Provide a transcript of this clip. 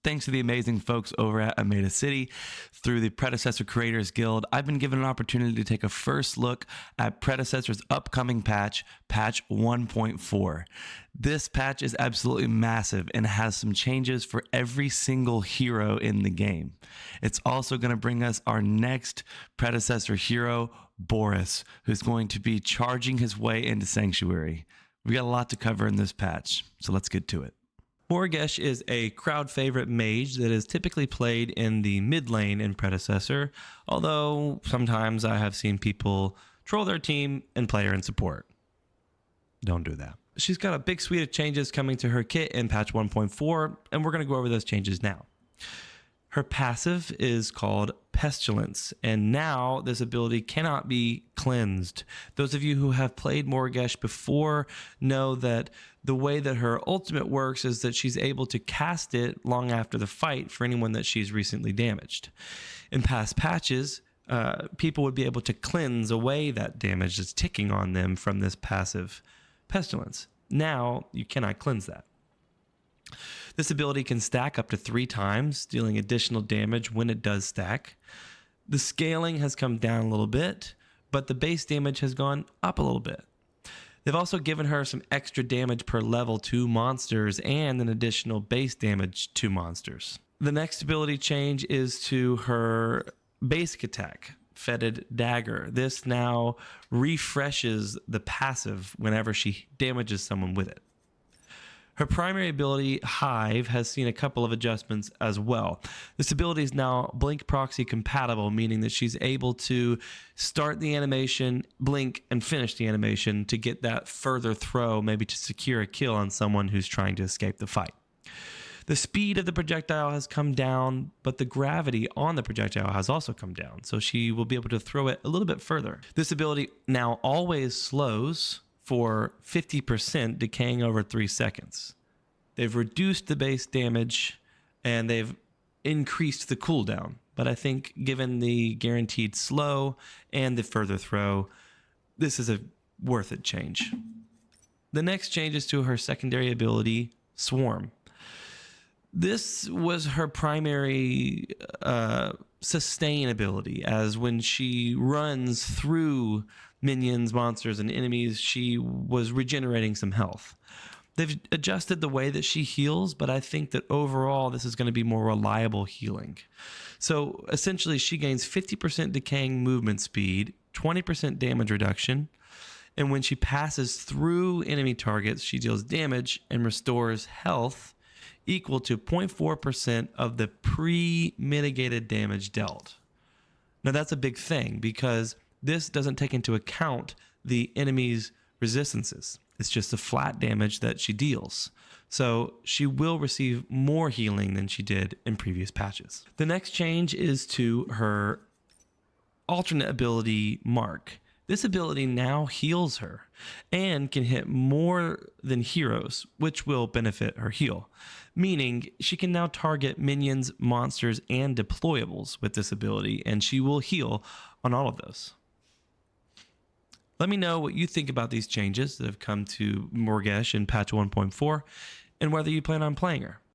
Thanks to the amazing folks over at Ameda City through the Predecessor Creators Guild, I've been given an opportunity to take a first look at Predecessor's upcoming patch, patch 1.4. This patch is absolutely massive and has some changes for every single hero in the game. It's also going to bring us our next Predecessor hero, Boris, who's going to be charging his way into Sanctuary. We got a lot to cover in this patch, so let's get to it. Morigesh is a crowd favorite mage that is typically played in the mid lane in Predecessor, although sometimes I have seen people troll their team and play her in support. Don't do that. She's got a big suite of changes coming to her kit in patch 1.4, and we're going to go over those changes now. Her passive is called Pestilence, and now this ability cannot be cleansed. Those of you who have played Morigesh before know that the way that her ultimate works is that she's able to cast it long after the fight for anyone that she's recently damaged. In past patches, people would be able to cleanse away that damage that's ticking on them from this passive Pestilence. Now, you cannot cleanse that. This ability can stack up to 3 times, dealing additional damage when it does stack. The scaling has come down a little bit, but the base damage has gone up a little bit. They've also given her some extra damage per level to monsters and an additional base damage to monsters. The next ability change is to her basic attack, Fetid Dagger. This now refreshes the passive whenever she damages someone with it. Her primary ability, Hive, has seen a couple of adjustments as well. This ability is now blink proxy compatible, meaning that she's able to start the animation, blink, and finish the animation to get that further throw, maybe to secure a kill on someone who's trying to escape the fight. The speed of the projectile has come down, but the gravity on the projectile has also come down, so she will be able to throw it a little bit further. This ability now always slows for 50%, decaying over 3 seconds. They've reduced the base damage and they've increased the cooldown. But I think given the guaranteed slow and the further throw, this is a worth it change. The next change is to her secondary ability, Swarm. This was her primary sustain ability, as when she runs through minions, monsters, and enemies, she was regenerating some health. They've adjusted the way that she heals, but I think that overall this is going to be more reliable healing. So essentially she gains 50% decaying movement speed, 20% damage reduction, and when she passes through enemy targets, she deals damage and restores health equal to 0.4% of the pre-mitigated damage dealt. Now that's a big thing because this doesn't take into account the enemy's resistances. It's just the flat damage that she deals. So she will receive more healing than she did in previous patches. The next change is to her alternate ability, Mark. This ability now heals her and can hit more than heroes, which will benefit her heal. Meaning she can now target minions, monsters, and deployables with this ability, and she will heal on all of those. Let me know what you think about these changes that have come to Morigesh in patch 1.4 and whether you plan on playing her.